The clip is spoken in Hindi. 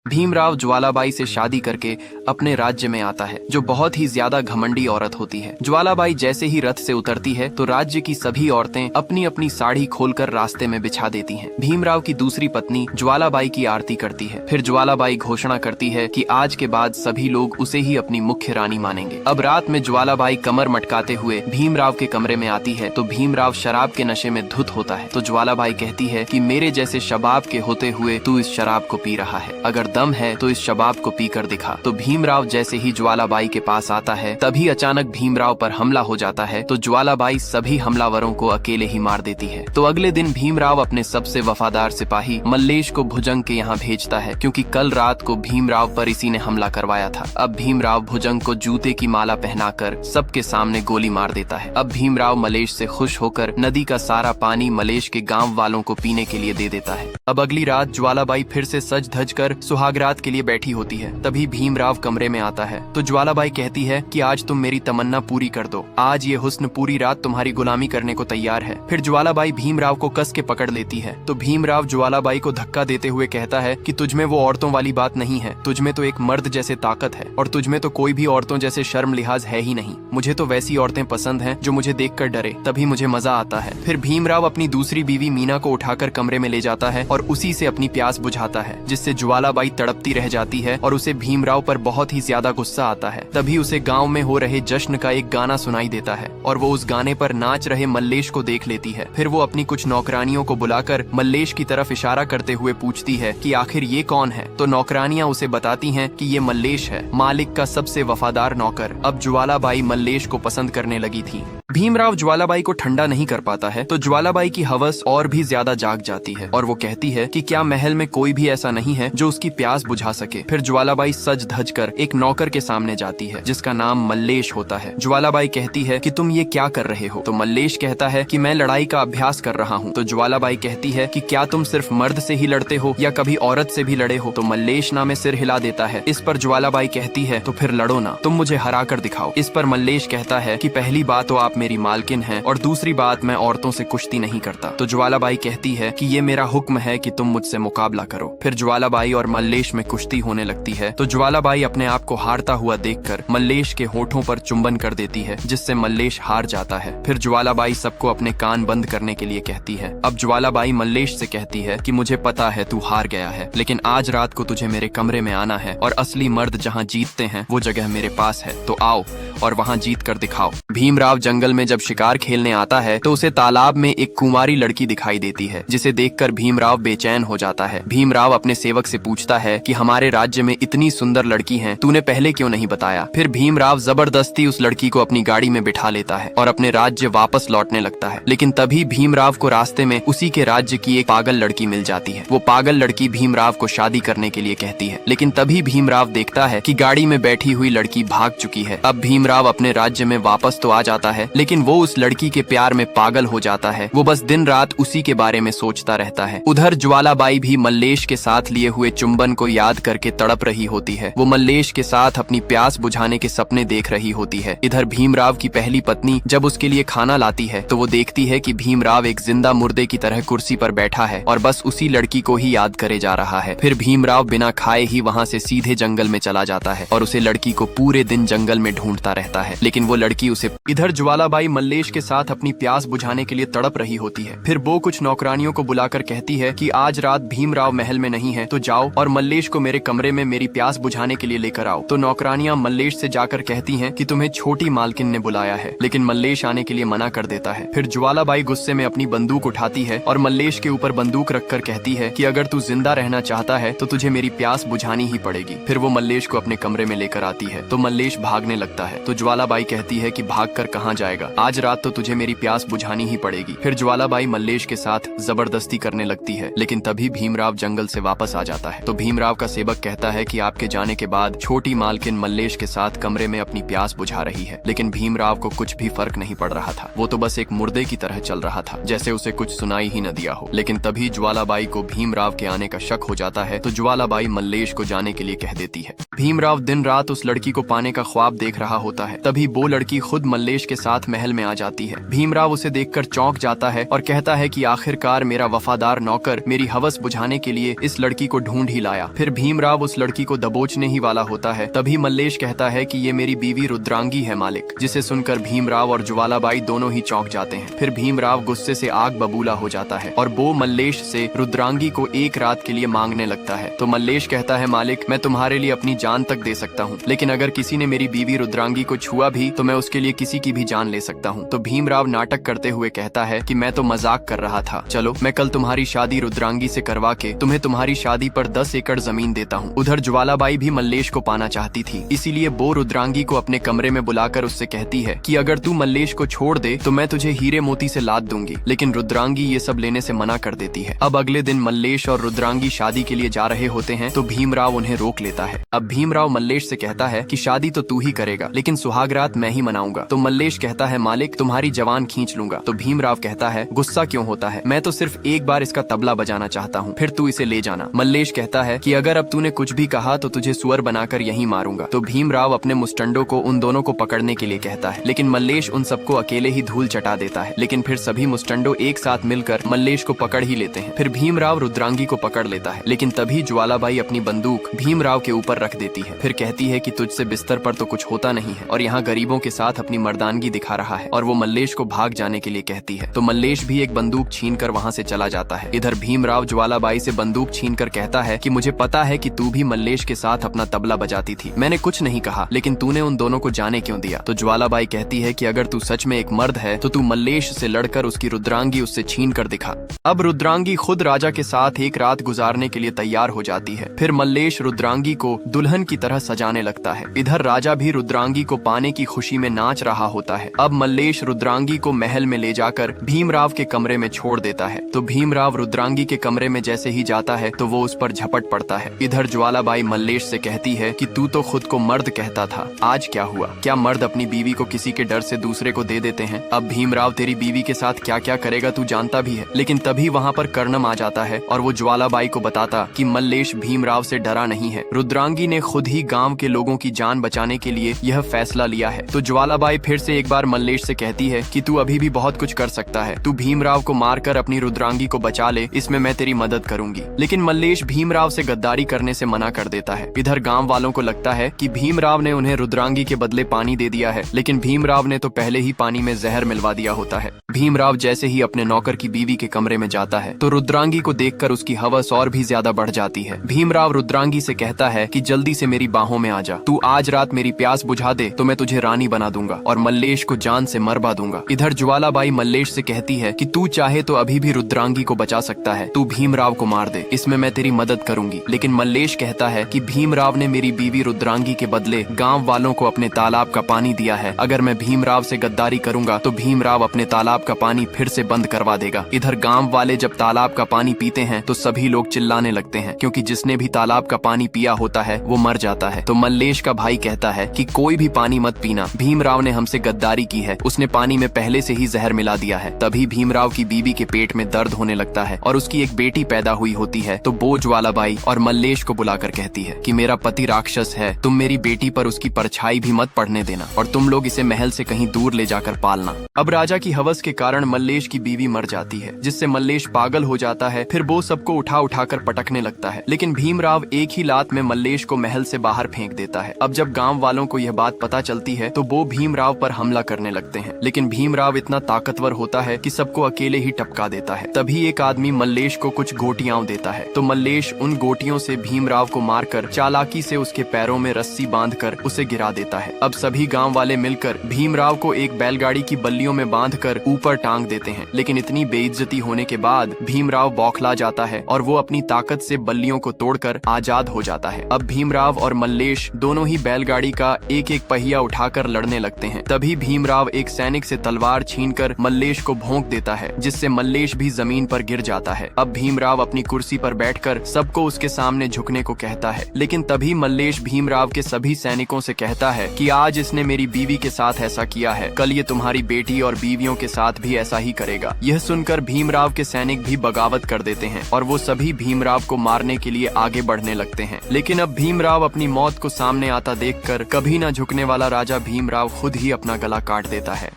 भीमराव ज्वालाबाई से शादी करके अपने राज्य में आता है, जो बहुत ही ज्यादा घमंडी औरत होती है। ज्वालाबाई जैसे ही रथ से उतरती है तो राज्य की सभी औरतें अपनी अपनी साड़ी खोलकर रास्ते में बिछा देती हैं। भीमराव की दूसरी पत्नी ज्वालाबाई की आरती करती है। फिर ज्वालाबाई घोषणा करती है कि आज के बाद सभी लोग उसे ही अपनी मुख्य रानी मानेंगे। अब रात में ज्वालाबाई कमर मटकाते हुए भीमराव के कमरे में आती है तो भीमराव शराब के नशे में धुत होता है। तो ज्वालाबाई कहती है कि मेरे जैसे शबाब के होते हुए तू इस शराब को पी रहा है, अगर दम है तो इस शबाब को पीकर दिखा। तो भीमराव जैसे ही ज्वालाबाई के पास आता है तभी अचानक भीमराव पर हमला हो जाता है। तो ज्वालाबाई सभी हमलावरों को अकेले ही मार देती है। तो अगले दिन भीमराव अपने सबसे वफादार सिपाही मल्लेश को भुजंग के यहाँ भेजता है, क्योंकि कल रात को भीमराव पर इसी ने हमला करवाया था। अब भीमराव भुजंग को जूते की माला पहनाकर सबके सामने गोली मार देता है। अब भीमराव मल्लेश से खुश होकर नदी का सारा पानी मल्लेश के गाँव वालों को पीने के लिए दे देता है। अब अगली रात ज्वालाबाई फिर से सज धज कर सुहागरात के लिए बैठी होती है। तभी भीमराव कमरे में आता है तो ज्वालाबाई कहती है कि आज तुम मेरी तमन्ना पूरी कर दो, आज ये हुस्न पूरी रात तुम्हारी गुलामी करने को तैयार है। फिर ज्वालाबाई भीमराव को कस के पकड़ लेती है। तो भीमराव ज्वालाबाई को धक्का देते हुए कहता है कि तुझमें वो औरतों वाली बात नहीं है, तुझमें तो एक मर्द जैसे ताकत है और तुझमें तो कोई भी औरतों जैसे शर्म लिहाज है ही नहीं। मुझे तो वैसी औरतें पसंद हैं जो मुझे देखकर डरे, तभी मुझे मजा आता है। फिर भीमराव अपनी दूसरी बीवी मीना को उठाकर कमरे में ले जाता है और उसी से अपनी प्यास बुझाता है, जिससे ज्वालाबाई तड़पती रह जाती है और उसे भीमराव पर बहुत ही ज्यादा गुस्सा आता है। तभी उसे गांव में हो रहे जश्न का एक गाना सुनाई देता है और वो उस गाने पर नाच रहे मल्लेश को देख लेती है। फिर वो अपनी कुछ नौकरानियों को बुलाकर मल्लेश की तरफ इशारा करते हुए पूछती है कि आखिर ये कौन है। तो नौकरानियां उसे बताती हैं कि ये मल्लेश है, मालिक का सबसे वफादार नौकर। अब ज्वालाबाई मल्लेश को पसंद करने लगी थी। भीमराव ज्वालाबाई को ठंडा नहीं कर पाता है तो ज्वालाबाई की हवस और भी ज्यादा जाग जाती है और वो कहती है कि क्या महल में कोई भी ऐसा नहीं है जो उसकी प्यास बुझा सके। फिर ज्वालाबाई सज धज कर एक नौकर के सामने जाती है जिसका नाम मल्लेश होता है। ज्वालाबाई कहती है कि तुम ये क्या कर रहे हो। तो मल्लेश कहता है कि मैं लड़ाई का अभ्यास कर रहा हूँ। तो ज्वालाबाई कहती है कि क्या तुम सिर्फ मर्द से ही लड़ते हो या कभी औरत से भी लड़े हो। तो मल्लेश ना में सिर हिला देता है। इस पर ज्वालाबाई कहती है तो फिर लड़ो ना, तुम मुझे हरा कर दिखाओ। इस पर मल्लेश कहता है कि पहली बात तो आप मेरी मालकिन हैं और दूसरी बात मैं औरतों से कुश्ती नहीं करता। तो ज्वालाबाई कहती है कि ये मेरा हुक्म है कि तुम मुझसे मुकाबला करो। फिर ज्वालाबाई और मल्लेश में कुश्ती होने लगती है। तो ज्वालाबाई अपने आप को हारता हुआ देखकर मल्लेश के होठों पर चुंबन कर देती है, जिससे मल्लेश हार जाता है। फिर ज्वालाबाई सबको अपने कान बंद करने के लिए कहती है। अब ज्वालाबाई मल्लेश से कहती है कि मुझे पता है तू हार गया है, लेकिन आज रात को तुझे मेरे कमरे में आना है और असली मर्द जहाँ जीतते हैं वो जगह मेरे पास है, तो आओ और वहाँ जीत कर दिखाओ। भीमराव जंगल में जब शिकार खेलने आता है तो उसे तालाब में एक कुमारी लड़की दिखाई देती है, जिसे देखकर भीमराव बेचैन हो जाता है। भीमराव अपने सेवक से पूछता है कि हमारे राज्य में इतनी सुंदर लड़की है, तूने पहले क्यों नहीं बताया। फिर भीमराव जबरदस्ती उस लड़की को अपनी गाड़ी में बिठा लेता है और अपने राज्य वापस लौटने लगता है। लेकिन तभी भीमराव को रास्ते में उसी के राज्य की एक पागल लड़की मिल जाती है। वो पागल लड़की भीमराव को शादी करने के लिए कहती है, लेकिन तभी भीमराव देखता है कि गाड़ी में बैठी हुई लड़की भाग चुकी है। अब भीमराव अपने राज्य में वापस तो आ जाता है, लेकिन वो उस लड़की के प्यार में पागल हो जाता है। वो बस दिन रात उसी के बारे में सोचता रहता है। उधर ज्वालाबाई भी मल्लेश के साथ लिए हुए चुंबन को याद करके तड़प रही होती है। वो मल्लेश के साथ अपनी प्यास बुझाने के सपने देख रही होती है। इधर भीमराव की पहली पत्नी जब उसके लिए खाना लाती है तो वो देखती है कि भीमराव एक जिंदा मुर्दे की तरह कुर्सी पर बैठा है और बस उसी लड़की को ही याद करे जा रहा है। फिर भीमराव बिना खाए ही वहाँ से सीधे जंगल में चला जाता है और उसे लड़की को पूरे दिन जंगल में ढूंढता रहता है, लेकिन वो लड़की उसे। इधर ज्वालाबाई मल्लेश के साथ अपनी प्यास बुझाने के लिए तड़प रही होती है। फिर वो कुछ नौकरानियों को बुलाकर कहती है कि आज रात भीमराव महल में नहीं है, तो जाओ और मल्लेश को मेरे कमरे में मेरी प्यास बुझाने के लिए लेकर आओ। तो नौकरानियां मल्लेश से जाकर कहती हैं कि तुम्हें छोटी मालकिन ने बुलाया है, लेकिन मल्लेश आने के लिए मना कर देता है। फिर ज्वालाबाई गुस्से में अपनी बंदूक उठाती है और मल्लेश के ऊपर बंदूक रखकर कहती है कि अगर तू जिंदा रहना चाहता है तो तुझे मेरी प्यास बुझानी ही पड़ेगी। फिर वो मल्लेश को अपने कमरे में लेकर आती है तो मल्लेश भागने लगता है। तो ज्वालाबाई कहती है कि भागकर कहाँ जाएगा, आज रात तो तुझे मेरी प्यास बुझानी ही पड़ेगी। फिर ज्वालाबाई मल्लेश के साथ जबरदस्ती करने लगती है, लेकिन तभी भीमराव जंगल से वापस आ जाता है। तो भीमराव का सेवक कहता है कि आपके जाने के बाद छोटी मालकिन मल्लेश के साथ कमरे में अपनी प्यास बुझा रही है, लेकिन भीमराव को कुछ भी फर्क नहीं पड़ रहा था। वो तो बस एक मुर्दे की तरह चल रहा था, जैसे उसे कुछ सुनाई ही न दिया हो। लेकिन तभी ज्वालाबाई को भीमराव के आने का शक हो जाता है तो ज्वालाबाई मल्लेश को जाने के लिए कह देती है। भीमराव दिन रात उस लड़की को पाने का ख्वाब देख रहा होता है। तभी वो लड़की खुद मल्लेश के साथ महल में आ जाती है। भीमराव उसे देखकर चौंक जाता है और कहता है कि आखिरकार मेरा वफादार नौकर मेरी हवस बुझाने के लिए इस लड़की को ढूंढ ही लाया। फिर भीमराव उस लड़की को दबोचने ही वाला होता है। तभी मल्लेश कहता है कि ये मेरी बीवी रुद्रांगी है मालिक, जिसे सुनकर भीमराव और ज्वालाबाई दोनों ही चौंक जाते हैं। फिर भीमराव गुस्से से आग बबूला हो जाता है और वो मल्लेश से रुद्रांगी को एक रात के लिए मांगने लगता है। तो मल्लेश कहता है, मालिक मैं तुम्हारे लिए अपनी जान तक दे सकता हूँ, लेकिन अगर किसी ने मेरी बीवी रुद्रांगी को छुआ भी तो मैं उसके लिए किसी की भी जान ले सकता हूँ। तो भीमराव नाटक करते हुए कहता है कि मैं तो मजाक कर रहा था, चलो मैं कल तुम्हारी शादी रुद्रांगी से करवा के तुम्हें तुम्हारी शादी पर 10 एकड़ जमीन देता हूँ। उधर ज्वालाबाई भी मल्लेश को पाना चाहती थी, इसीलिए वो रुद्रांगी को अपने कमरे में बुलाकर उससे कहती है कि अगर तू मल्लेश को छोड़ दे तो मैं तुझे हीरे मोती से लाद दूंगी। लेकिन रुद्रांगी ये सब लेने से मना कर देती है। अब अगले दिन मल्लेश और रुद्रांगी शादी के लिए जा रहे होते हैं तो भीमराव उन्हें रोक लेता है। अब भीमराव मल्लेश से कहता है कि शादी तो तू ही करेगा, लेकिन सुहागरात मैं ही मनाऊंगा। तो मल्लेश कहता है, मालिक तुम्हारी जवान खींच लूंगा। तो भीमराव कहता है, गुस्सा क्यों होता है, मैं तो सिर्फ एक बार इसका तबला बजाना चाहता हूँ, फिर तू इसे ले जाना। मल्लेश कहता है कि अगर अब तूने कुछ भी कहा तो तुझे सुअर बनाकर यहीं मारूंगा। तो भीमराव अपने मुस्टंडों को उन दोनों को पकड़ने के लिए कहता है, लेकिन मल्लेश उन सबको अकेले ही धूल चटा देता है। लेकिन फिर सभी मुस्टंडो एक साथ मिलकर मल्लेश को पकड़ ही लेते हैं। फिर भीमराव रुद्रांगी को पकड़ लेता है, लेकिन तभी ज्वालाबाई अपनी बंदूक भीमराव के ऊपर रख देती है। फिर कहती है कि तुझसे बिस्तर पर तो कुछ होता नहीं है और यहाँ गरीबों के साथ अपनी मर्दानगी दिखा रहा है, और वो मल्लेश को भाग जाने के लिए कहती है। तो मल्लेश भी एक बंदूक छीनकर वहाँ से चला जाता है। इधर भीमराव ज्वालाबाई से बंदूक छीनकर कहता है कि मुझे पता है कि तू भी मल्लेश के साथ अपना तबला बजाती थी, मैंने कुछ नहीं कहा, लेकिन तूने उन दोनों को जाने क्यों दिया। तो ज्वालाबाई कहती है कि अगर तू सच में एक मर्द है तो तू मल्लेश से लड़कर उसकी रुद्रांगी उससे छीन कर दिखा। अब रुद्रांगी खुद राजा के साथ एक रात गुजारने के लिए तैयार हो जाती है। फिर मल्लेश रुद्रांगी को दुल्हन की तरह सजाने लगता है। इधर राजा भी रुद्रांगी को पाने की खुशी में नाच रहा होता है। अब मल्लेश रुद्रांगी को महल में ले जाकर भीमराव के कमरे में छोड़ देता है। तो भीमराव रुद्रांगी के कमरे में जैसे ही जाता है तो वो उस पर झपट पड़ता है। इधर ज्वालाबाई मल्लेश से कहती है कि तू तो खुद को मर्द कहता था, आज क्या हुआ, क्या मर्द अपनी बीवी को किसी के डर से दूसरे को दे देते हैं। अब भीमराव तेरी बीवी के साथ क्या क्या करेगा तू जानता भी है। लेकिन तभी वहाँ पर कर्णम आ जाता है और वो ज्वालाबाई को बताता कि मल्लेश भीमराव से डरा नहीं है, रुद्रांगी ने खुद ही गांव के लोगों की जान बचाने के लिए यह फैसला लिया है। तो ज्वालाबाई फिर से एक बार मल्लेश से कहती है कि तू अभी भी बहुत कुछ कर सकता है, तू भीमराव को मारकर अपनी रुद्रांगी को बचा ले, इसमें मैं तेरी मदद करूंगी। लेकिन मल्लेश भीमराव से गद्दारी करने से मना कर देता है। इधर गांव वालों को लगता है कि भीमराव ने उन्हें रुद्रांगी के बदले पानी दे दिया है, लेकिन भीमराव ने तो पहले ही पानी में जहर मिलवा दिया होता है। भीमराव जैसे ही अपने नौकर की बीवी के कमरे में जाता है तो रुद्रांगी को देखकर उसकी हवस और भी ज्यादा बढ़ जाती है। भीमराव रुद्रांगी से कहता है कि जल्दी से मेरी बाहों में आ जा, तू आज रात मेरी प्यास बुझा दे तो मैं तुझे रानी बना दूंगा और मल्लेश को जान से मरवा दूंगा। इधर ज्वालाबाई मल्लेश से कहती है कि तू चाहे तो अभी भी रुद्रांगी को बचा सकता है, तू भीमराव को मार दे, इसमें मैं तेरी मदद करूंगी। लेकिन मल्लेश कहता है कि भीमराव ने मेरी बीवी रुद्रांगी के बदले गांव वालों को अपने तालाब का पानी दिया है, अगर मैं भीमराव से गद्दारी करूंगा तो भीमराव अपने तालाब का पानी फिर से बंद करवा देगा। इधर गांव वाले जब तालाब का पानी पीते हैं तो सभी लोग चिल्लाने लगते हैं, क्योंकि जिसने भी तालाब का पानी पिया होता है वो मर जाता है। तो मल्लेश का भाई कहता है कि कोई भी पानी मत पीना, भीमराव ने हमसे गद्दारी की है, उसने पानी में पहले से ही जहर मिला दिया है। तभी भीमराव की बीवी के पेट में दर्द होने लगता है और उसकी एक बेटी पैदा हुई होती है। तो वो ज्वालाबाई और मल्लेश को बुलाकर कहती है कि मेरा पति राक्षस है, तुम मेरी बेटी पर उसकी परछाई भी मत पड़ने देना और तुम लोग इसे महल से कहीं दूर ले जाकर पालना। अब राजा की हवस के कारण मल्लेश की बीवी मर जाती है, जिससे मल्लेश पागल हो जाता है। फिर वो सबको उठा उठाकर पटकने लगता है, लेकिन भीमराव एक ही लात में मल्लेश को महल से बाहर फेंक देता है। अब जब गांव वालों को यह बात पता चलती है तो वो भीमराव पर हमला करने लगते हैं, लेकिन भीमराव इतना ताकतवर होता है कि सबको अकेले ही टपका देता है। तभी एक आदमी मल्लेश को कुछ गोटियां देता है, तो मल्लेश उन गोटियों से भीमराव को मारकर चालाकी से उसके पैरों में रस्सी बांधकर उसे गिरा देता है। अब सभी गांव वाले मिलकर भीमराव को एक बैलगाड़ी की बल्लियों में बांधकर ऊपर टांग देते हैं, लेकिन इतनी बेइज्जती होने के बाद भीमराव बौखला जाता है और वो अपनी ताकत से बल्लियों को तोड़कर आजाद हो जाता है। अब भीमराव और मल्लेश दोनों ही बैलगाड़ी का एक एक पहिया उठाकर लड़ने लगते हैं। तभी भीमराव एक सैनिक से तलवार छीनकर मल्लेश को भोंक देता है, जिससे मल्लेश भी जमीन पर गिर जाता है। अब भीमराव अपनी कुर्सी पर बैठकर सबको उसके सामने झुकने को कहता है, लेकिन तभी मल्लेश भीमराव के सभी सैनिकों से कहता है कि आज इसने मेरी बीवी के साथ ऐसा किया है, कल ये तुम्हारी बेटी और बीवियों के साथ भी ऐसा ही करेगा। यह सुनकर भीमराव के सैनिक भी बगावत कर देते हैं और वो सभी भीमराव को मारने के लिए आगे बढ़ने लगते हैं। लेकिन अब भीमराव भीमराव अपनी मौत को सामने आता देखकर कभी न झुकने वाला राजा भीमराव खुद ही अपना गला काट देता है।